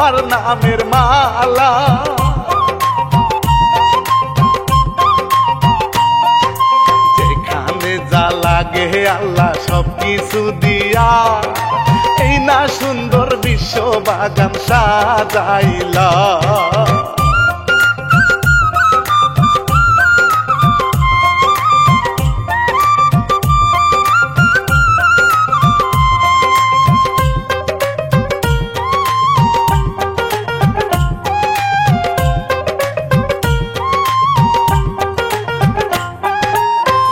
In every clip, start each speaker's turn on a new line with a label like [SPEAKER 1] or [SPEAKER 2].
[SPEAKER 1] তোমার নামের মালা। যেখানে যা লাগে আল্লাহ সবকিছু দিয়া, এই না সুন্দর বিশ্ব বাগান সাজাইলা।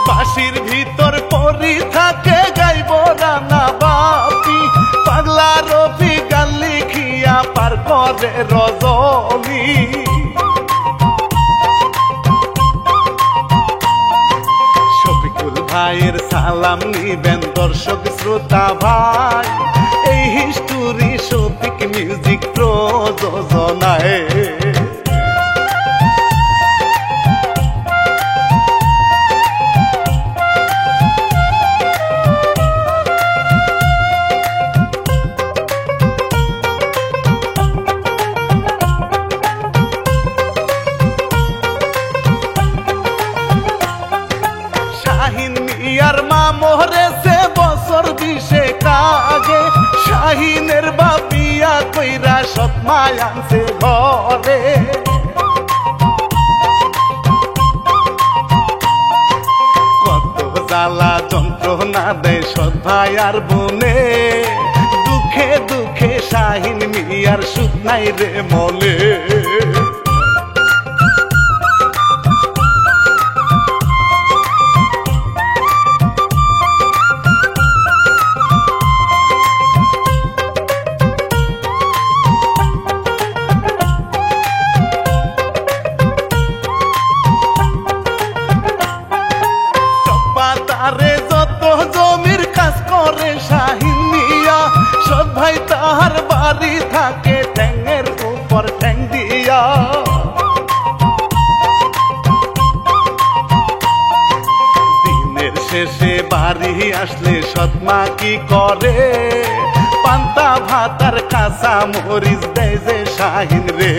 [SPEAKER 1] বাঁশির ভিতর পরি থাকে গাইব রানা বাপি, পাগলা রবি গান লিখিয়া পার করে রজনী। শফিকুল ভাইয়ের সালাম নিবেন দর্শক শ্রোতা ভাই, এই হিস্টোরি শফিক মিউজিক প্রযোজনায়। শাহিন মিয়ার মা মরেছে বছর 20 আগে, শাহিনের বাপিয়া কইরা সৎ মায় আনছে ঘরে। কত জ্বালা যন্ত্রণা দেয় সৎ ভাই আর বোনে, দুঃখে দুঃখে শাহিন মিয়ার সুখ নাই রে মনে। তারে যত জমির কাজ করে শাহিন মিয়া, সৎ ভাই তাহার বাড়ি থাকে ঠ্যাঙের উপর ঠ্যাং দিয়া। দিনের শেষে বাড়ি আসলে সৎ মা কি করে, পান্তা ভাতার কাঁচা মরিচ দেয় যে শাহিন রে।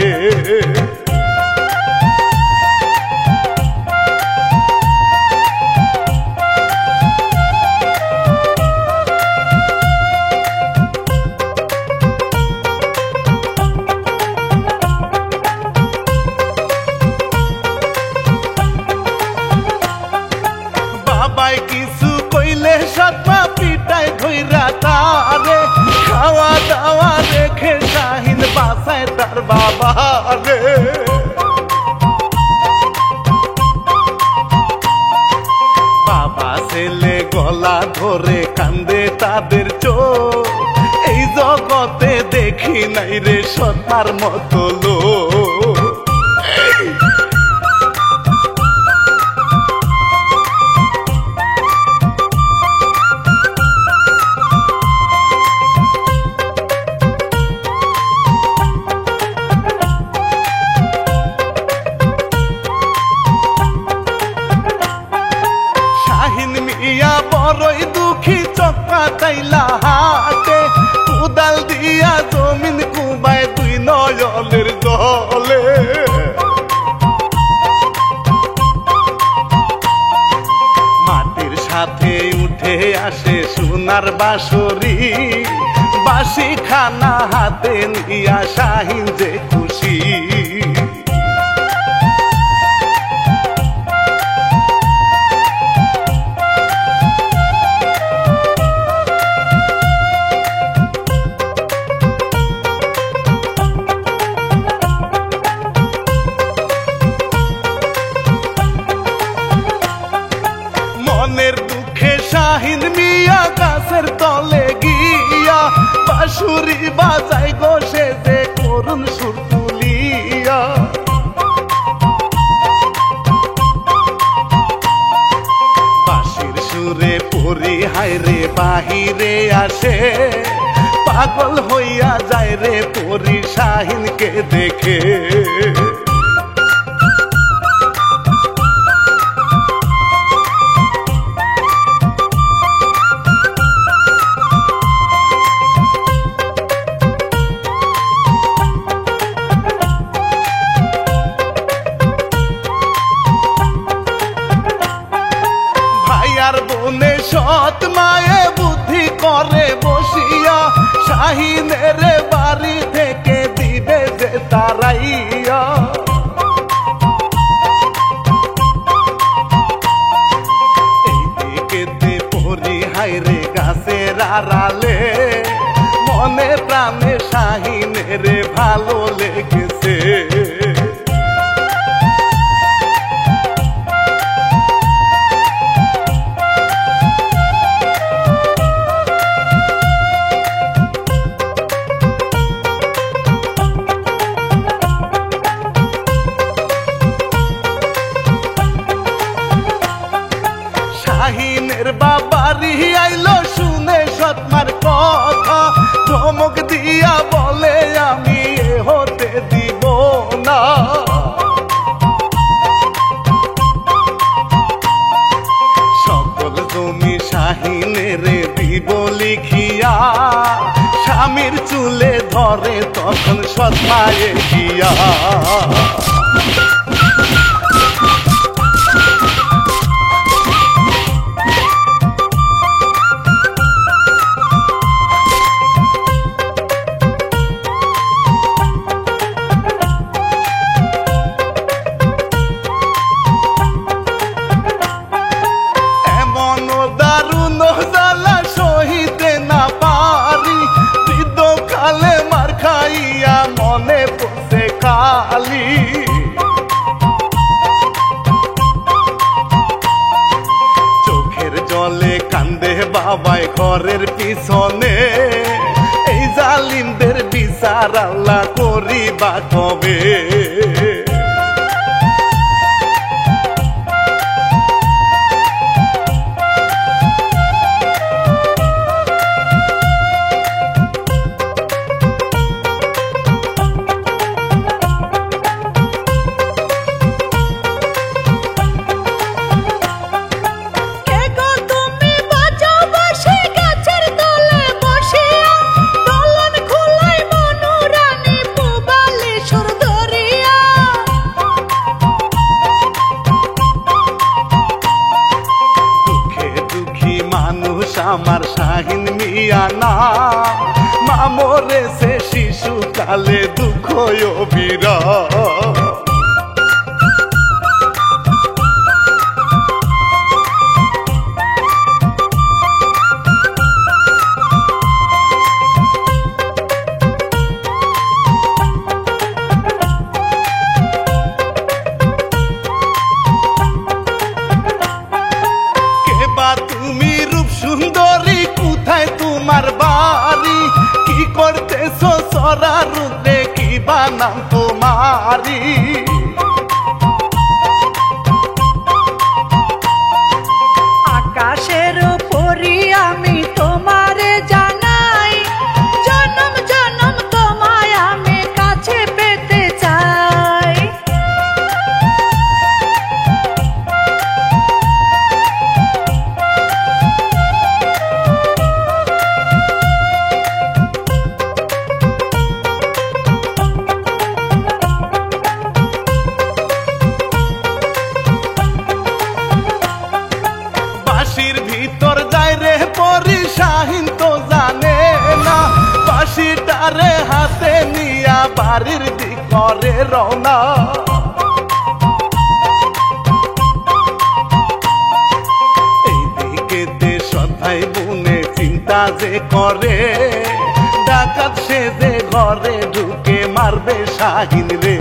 [SPEAKER 1] বাবাই কিছু কইলে সৎ মা পিটায় ধইরা তারে, খাওয়া দাওয়া রেখে শাহিন বাসায় তার বাবা রে। বাবা ছেলে গলা ধরে কান্দে তাদের চোখ, এই জগতে দেখি নাই রে সৎ মার মতো লোক। শাহিন মিয়া বড়ই দুঃখী, চক্কা চাইলা হাতে, কোদাল দিয়া জমিন কুবায় দুই নয়নের জলে। মাটির সাথে উঠে আসে সোনার বাঁশরি, বাঁশি খানা হাতে নিয়া শাহিন যে খুশি। মনের দুঃখে শাহিন মিয়া গাছের তলে গিয়া, বাঁশুরি বাজাই গোসে যে করুণ সুর তুলিয়া। বাঁশির সুরে পরি হায়রে বাহিরে আসে, পাগল হইয়া যায় রে পরি শাহিনকে দেখে। করে বসিয়া শাহিনের বাড়ি থেকে দিবে যে তারাইয়া এইদিকে পরি হাইরে গাছের আড়ালে মনে প্রাণে শাহিনের ভালো লেগেছে শাহিনের বাবারি আইলো শুনে সৎমার কথা ধমক দিয়া বলে আমি এ হতে দিব না সকল জমি শাহিনের দিব লিখিয়া স্বামীর চুলে ধরে তখন সৎমায়ে গিয়া মনে পড়ছে খালি চোখের জলে কান্দে বাবাই ঘরের পিছনে এই জালিমদের বিচার আল্লাহ করিবা কবে আমার শাহিন মিয়া না মামরে সে শিশু কালে দুঃখ অবিরা তুমি রূপ সুন্দরী কোথায় তোমার বাড়ি কি করতেছো সরা রুদ্রে কি বানাম তোমারি
[SPEAKER 2] আকাশের উপরি আমি তোমারে জানাই জনম জনম তোমায় আমি কাছে পেতে চাই
[SPEAKER 1] ভিতর যায় রে পরি শাহিন তো জানে না বাঁশিটারে হাতে নিয়া বাড়ির দিক করে রওনা এইদিকে সদাই বুনে চিন্তা যে করে ডাকাত সে যে ঘরে ঢুকে মারবে শাহিন রে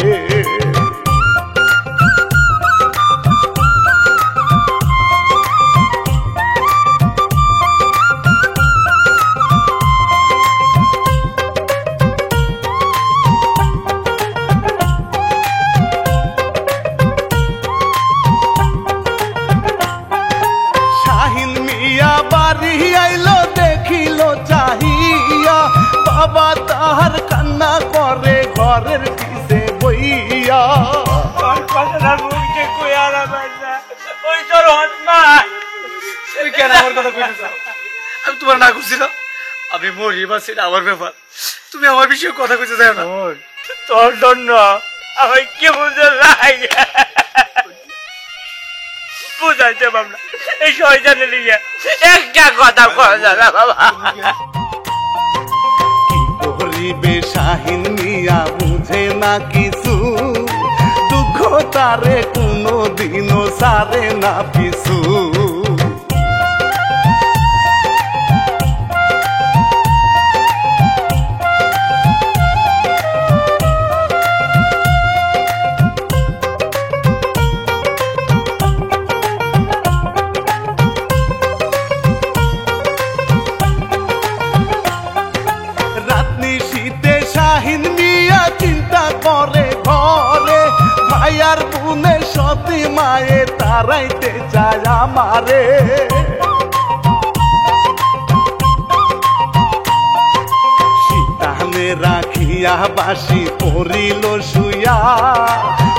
[SPEAKER 1] বাবা তাহার কান্না করে ঘরের পিছে বইয়া
[SPEAKER 3] তোর কথাটার মুখে কইয়া না বাজা ওই তোর হতমা তুই কেন আমার কথা কইছিস আমি তোমার না কইছিলাম আমি মরি বা সেটা আমার ব্যাপার তুমি আমার বিষয়ে কথা কইতে চাও না তোর জন্য আমি কেমন লাগে বুঝাইতে বাবা এই শয়তানে লিগে একটা কথা কওয়া যায় না বাবা
[SPEAKER 1] কি করিবে শাহিন মিয়া বুঝে না কিছু দুঃখ তারে কোনো দিনও সারে না পিছু শাহিন মিয়া চিন্তা করে ঘরে ভাইয়ার বুনে সতী মায়ে তারাইতে চায় আমারে শীতানে রাখিয়া বাসি পড়িল শুয়া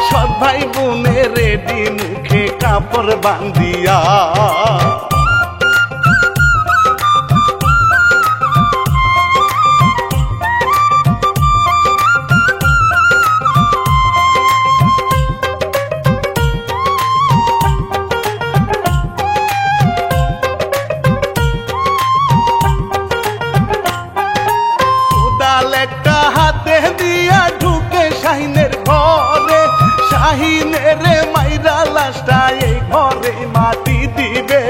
[SPEAKER 1] সৎ ভাই বুনে রেডি মুখে কাপড় বান্ধিয়া একটা হাতে দিয়া ঢুকে শাহিনের ঘরে শাহিনের মাইরা লাশটা এই ঘরে মাটি দিবে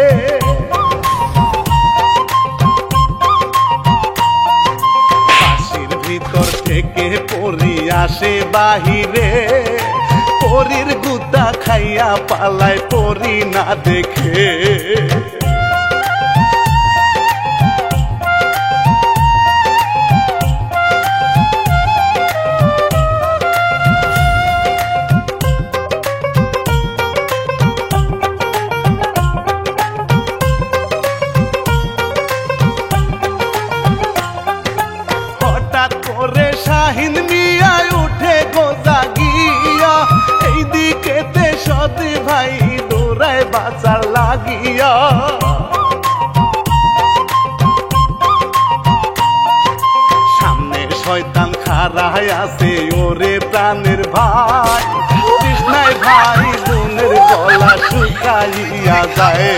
[SPEAKER 1] বাসির ভিতর থেকে পরি আসে বাহিরে পরির গুতা খাইয়া পালায় পরি না দেখে শাহিন মিয়া উঠে গোজা গিয়া এই দিকেতে সৎ ভাই দৌড়ায় বাঁচার লাগিয়া সামনে শয়তান খাড়ায় আছে ওরে প্রাণের ভাই কৃষ্ণায় ভাই বোনের গলা শুকাইয়া যায়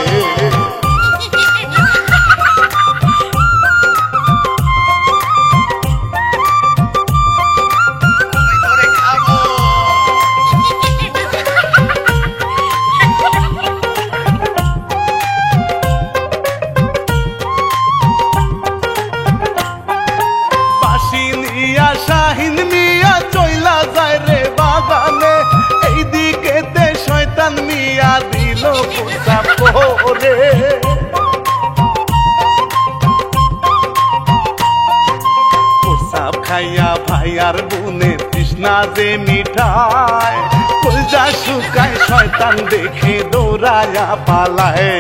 [SPEAKER 1] শাহিন মিয়া চইলা যায় রে বাগানে এই দিকেতে শয়তান মিয়া দিল পোষা পরে প্রসাব খাইয়া ভাইয়ার বুনে তৃষ্ণা যে মিঠায় কলজা শুকায় শয়তান দেখে দৌড়ায়া পালায়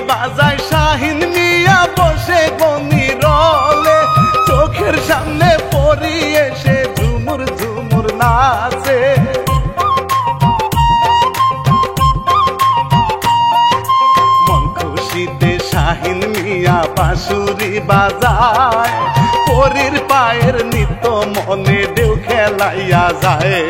[SPEAKER 1] বাজায় শাহিন মিয়া বসে গনি রলে চোখের সামনে পরি এসে ঝুমুর ঝুমুর নাচে মন খুশিতে শাহিন মিয়া বাঁশুরি বাজায় পরির পায়ের নিত্য মনে ঢেউ খেলাইয়া যায়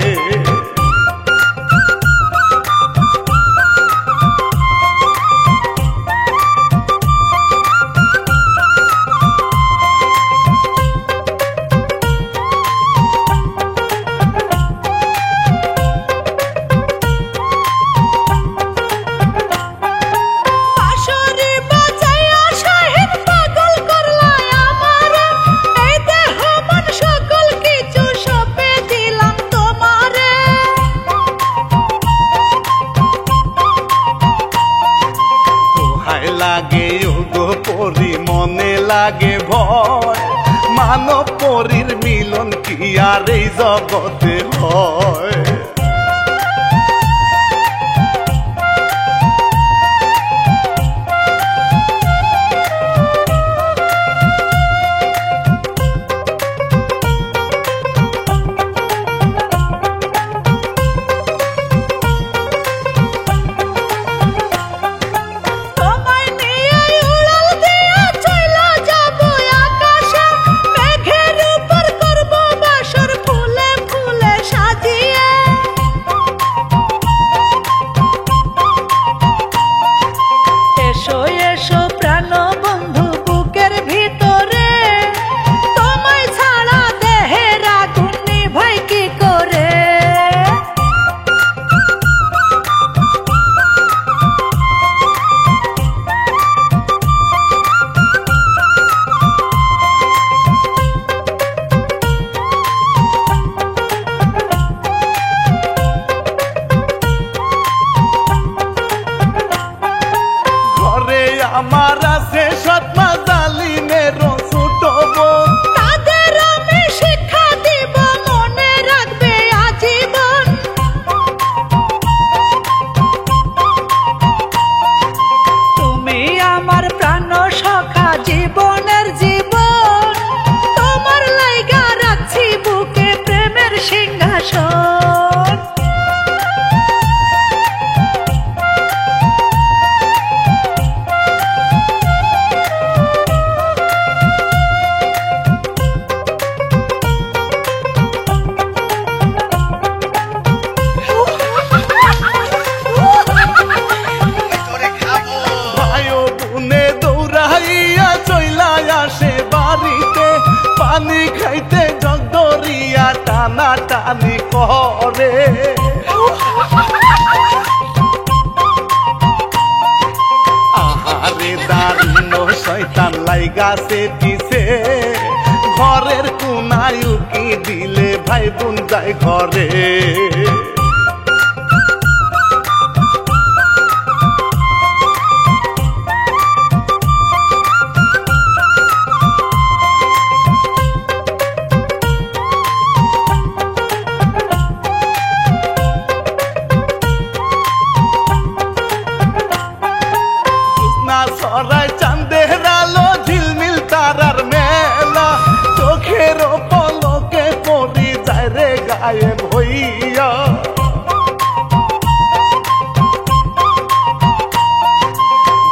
[SPEAKER 1] লাগে গো পরি মনে লাগে ভয় মানব পরীর মিলন কি আর এই জগতে হয় গাছে পিছে ঘরের কোনায় উকি দিলে ভাই বোন যায় ঘরে সরাই চাঁদের আলো ঝিলমিল তারার মেলা চোখের পলকে পড়ি যায় রে গায়েব হইয়া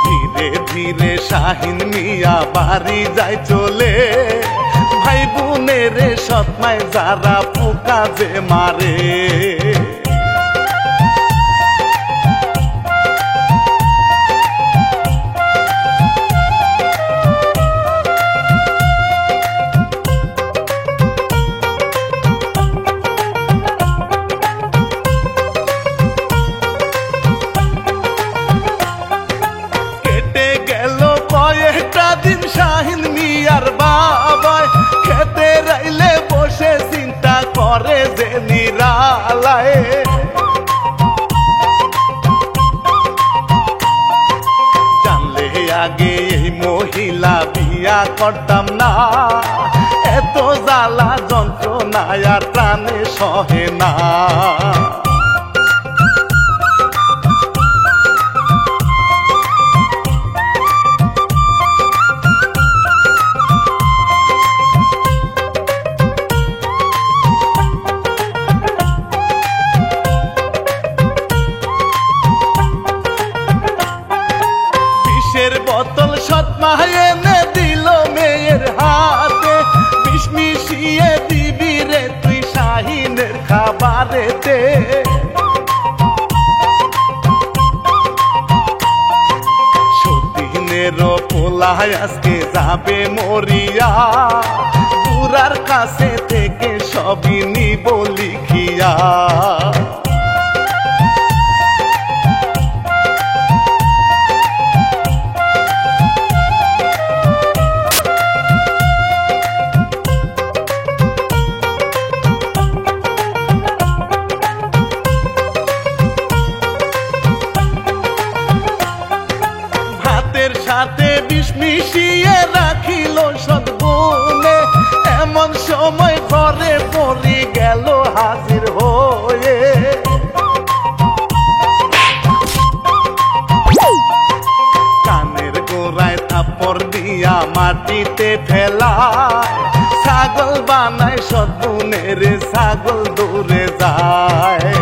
[SPEAKER 1] ধীরে ধীরে শাহিন মিয়া বাড়ি যায় চলে ভাই বোনের সৎমায় যারা পোকা যে মারে শাহিন মিয়ার বাবায় খেতে রাইলে বসে চিন্তা করে যে নিরালায় জানলে আগে এই মহিলা বিয়া করতাম না এত জ্বালা যন্ত্রণা আর প্রাণে সহে না বোতল সৎমা এনে দিল মেয়ের হাতে বিষ মিশিয়ে দিবি রে তুই শাহিনের খাবারেতে সতীনেরও পোলায় আজকে যাবে মরিয়া বুড়ার কাছে থেকে সবই নিব লিখিয়া সাথে বিষ মিশিয়ে রাখিল সদ্গুণে এমন সময় ঘরে পড়ি গেল হাজির হয়ে কানের গোড়ায় থাপ্পড় দিয়া মাটিতে ফেলায় ছাগল বানায় সদ্গুণের ছাগল দৌড়ে যায়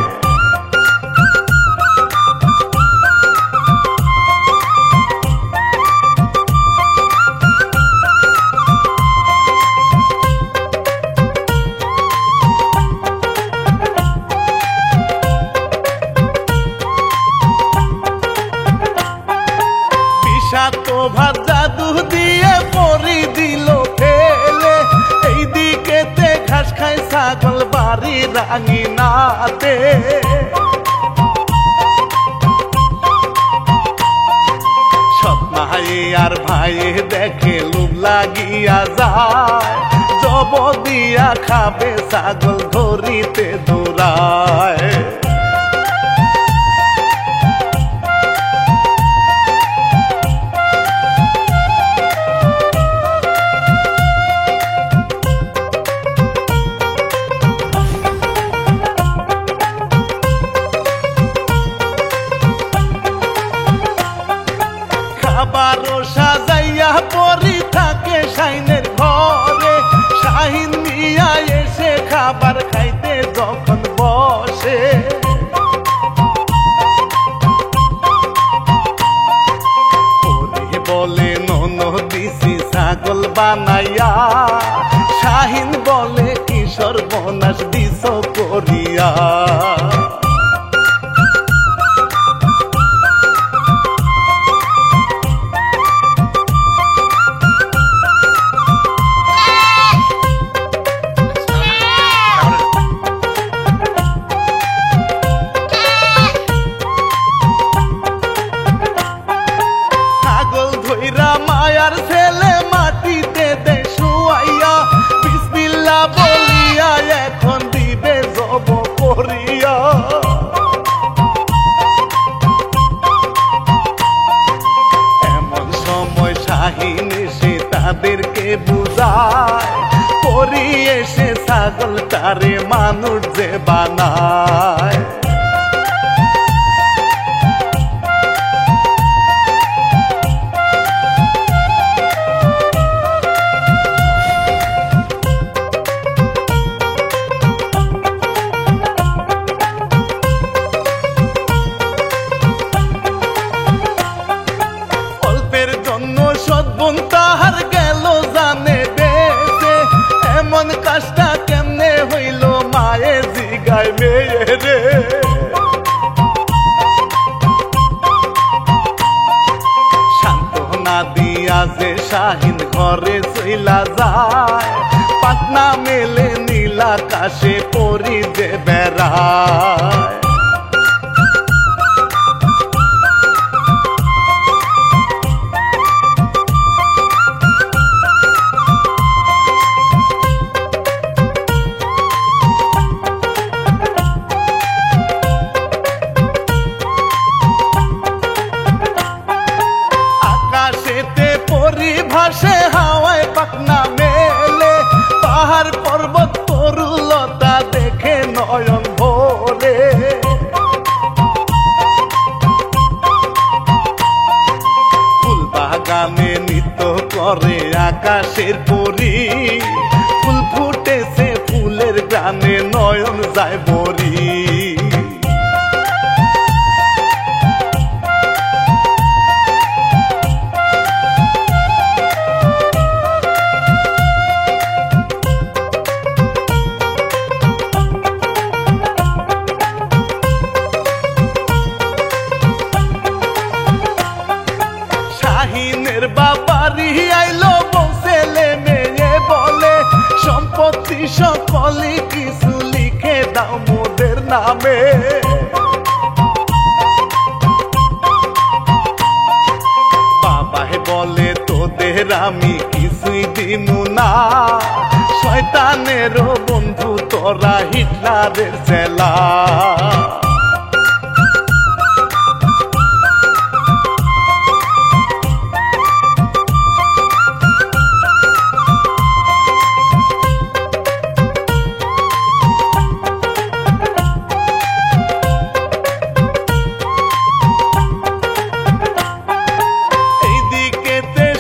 [SPEAKER 1] ভাত জাদু দিয়ে পরি দিল ফেলে এই দিকেতে ঘাস খায় ছাগল বাড়ি রাঙি নাতে সৎমাই আর ভাই দেখে লোভ লাগিয়া যায় জব দিয়া খাবে ছাগল ধরিতে দৌড়ায় খাবারও সাজাইয়া পরি থাকে শাহিনের ঘরে শাহিন মিয়া এসে খাবার খাইতে যখন বসে বলে নন দিছি ছাগল বানাইয়া শাহিন বলে কি সর্বনাশ দিছ করিয়া মায়ার ছেলে মাটি তাদেরকে বুঝায় পরি এসে ছাগলটারে মানুষ যে বানায়। সদ্গুণ তাহার গেল জানে বেঁচে, এমন কাজটা কেমনে হইল মায়ে জিগায় মেয়ে রে। সান্ত্বনা দিয়া যে শাহিন ঘরে চইলা যায়, পাটনা মেলে নীল আকাশে পরি যে বেড়ায়। ভাসে হাওয়ায় পাখনা মেলে, পাহাড় পর্বত তরুলতা দেখে নয়ন ভরে। ফুল বাগানে নৃত্য করে আকাশের পরি, ফুল ফুটেছে ফুলের গানে নয়ন যায় বরি। শাহিনের বাবারি আইলো বসেলে মেয়ে বলে, সম্পত্তি সকলে কিছু লিখে দাও মোদের নামে। বাবাই বলে তোদের আমি কিছুই দিমু না, শয়তানেরও বন্ধু তোরা হিটলারের চেলা।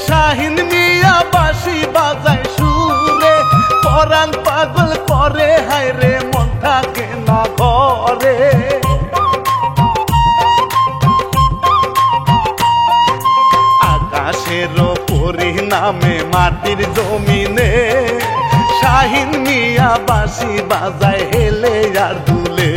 [SPEAKER 1] শাহিন মিয়া বাঁশি বাজায় সুরে, পরাণ পাগল করে হায় রে মন থাকে না ঘরে। আকাশের পরিণামে মাটির জমিনে, শাহিন মিয়া বাঁশি বাজায় হেলে আর দুলে।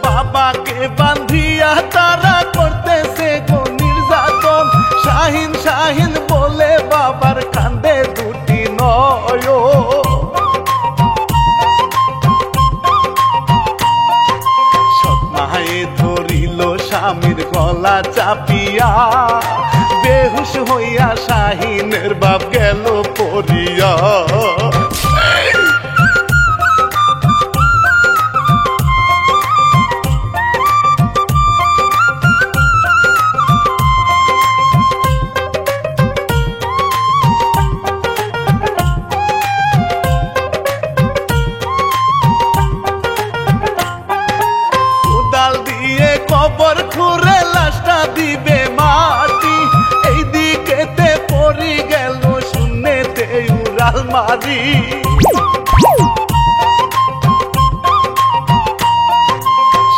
[SPEAKER 1] বাবাকে বান্ধিয়া তারা করতেছে গো নির্যাতন, শাহিন শাহিন বলে বাবার কান্দে দুটি নয়। সৎমায়ে ধরিল স্বামীর গলা চাপিয়া, বেহুশ হইয়া শাহিনের বাপ গেল পড়িয়া। কবর খুঁড়ে লাশটা দিবে মাটি, এই দিকেতে পড়ি গেল শূন্যতে উড়াল মারি।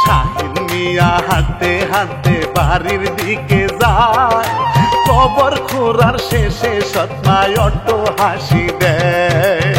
[SPEAKER 1] শাহিন মিয়া হাঁটতে হাঁটতে বাড়ির দিকে যায়, কবর খোঁড়ার শেষে সৎমায় অট্ট হাসি দেয়।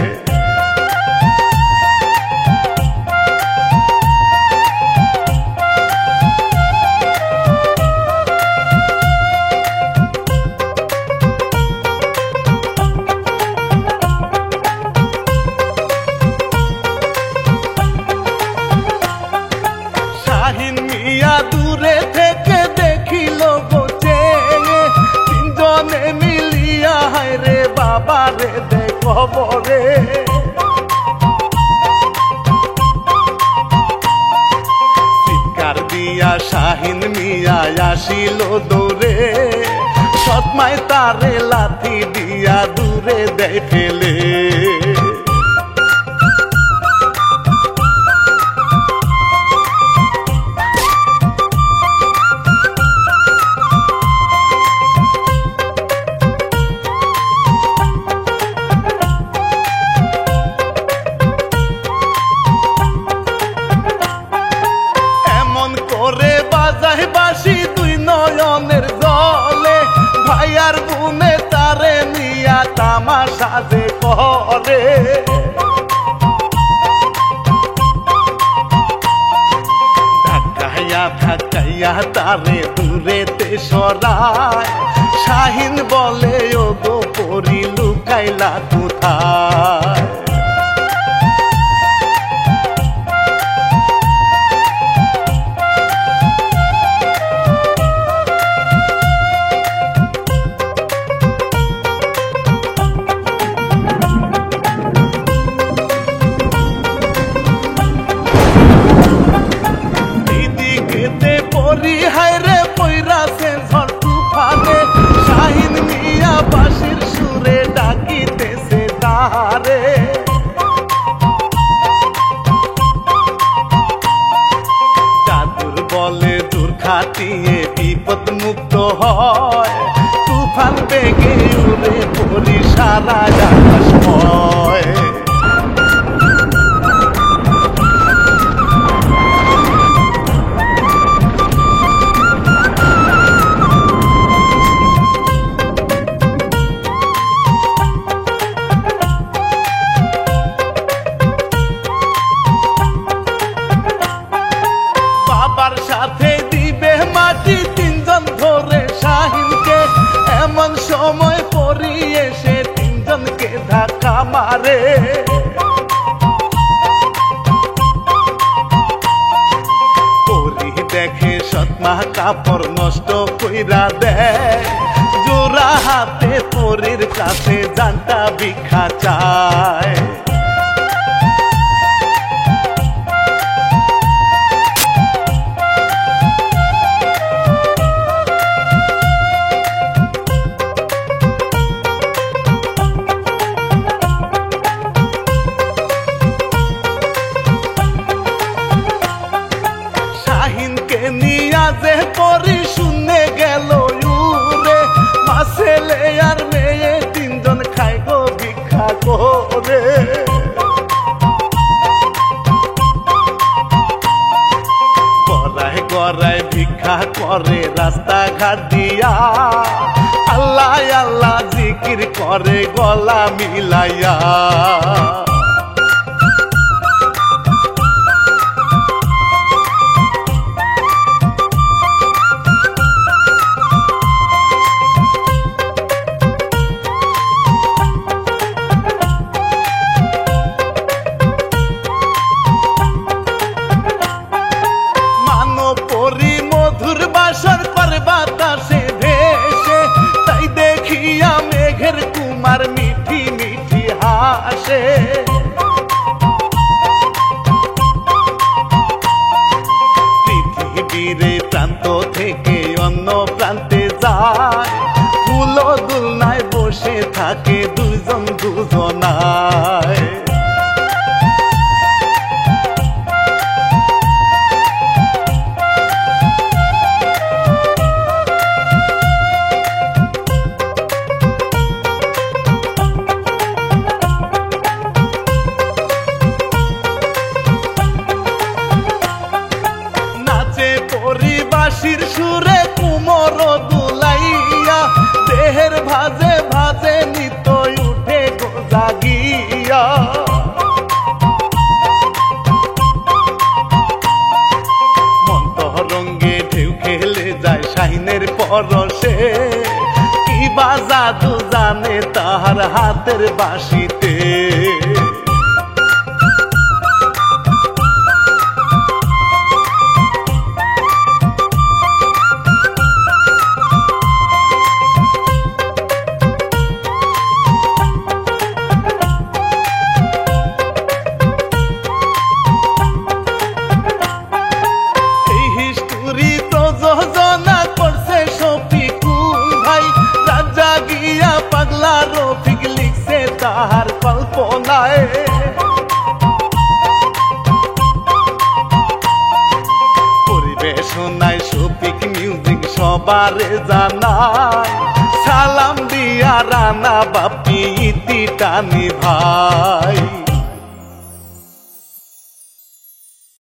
[SPEAKER 1] শাহিন মিয়া দূরে থেকে দেখ আমারে দে খবরে চিৎকার দিয়া শাহিন মিয়া আসিল দৌড়ে সৎমায় তারে লাথি দিয়া দূরে দেয় ফেলে করে বাজায় বাসি দুই নয়নের জলে ভাইয়ার বুনে তারে নিয়া তামাশা যে করে ধাক্কাইয়া ধাক্কাইয়া তারে দূরেতে সরায় শাহিন বলে ও গো পরি লুকাইলা কোথায় হায়রে পয়রাছে ঝড় তুফানে শাহিন মিয়া বাঁশির সুরে ডাকিতেছে তারে জাদুর বলে দূর খাটিয়ে বিপদ মুক্ত হয় তুফান বেগে উড়ে পরি সারা আকাশময় বাবার সাথে দিবে মাটি তিনজন ধরে শাহিনকে এমন সময় পরি এসে তিনজনকে ধাক্কা মারে পরি দেখে সৎমা কাপড় নষ্ট কইরা দেয় জোড়া হাতে পরির কাছে জানটা ভিক্ষা চায় শাহিনকে নিয়া যে পরি শুনে গেল উড়ে মা ছেলে আর মেয়ে তিনজন খাই গো ভিক্ষা করে গড়ায় গড়ায় ভিক্ষা করে রাস্তাঘাট দিয়া আল্লাহ আল্লাহ জিকির করে গলা মিলাইয়া পরি মধুর বাসর পর বাতাসে ভেসে তাই দেখিয়া মেঘের কুমার মিঠি মিঠি হাসে পৃথিবীর প্রান্ত থেকে অন্য প্রান্তে যায় ফুল দুলনায় বসে থাকে দুজন দুজনায় বাঁশির সুরে কুমর দুলাইয়া দেহের ভাজে ভাজে নিত উঠে গো জাগিয়া মন্তরঙ্গে ঢেউ খেলে যায় শাহিনের পরশে কি বা জাদু জানে তাহার হাতের বাঁশিতে তাহার কল্পনায় পরিবেশনায় শফিক মিউজিক সবারে জানায় সালাম দিয়া রানা বাপি ইতি টানি ভাই।